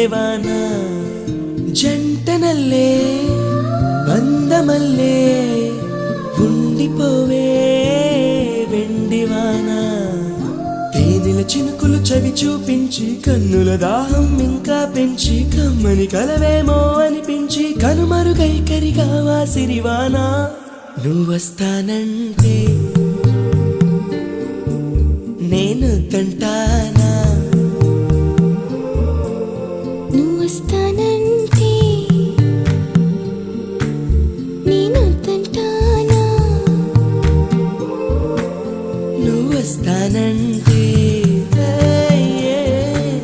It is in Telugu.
మల్లెవాన జంటనల్లే బందమల్లే ఉండిపోవే వెండివాన తేనెల చినుకులు చవి చూపించి కన్నుల దాహం ఇంకా పెంచి కమ్మని కలవేమో అనిపించి కనుమరుగై కరిగావా సిరివానా నువ్వొస్తానంటే నేను తంటాను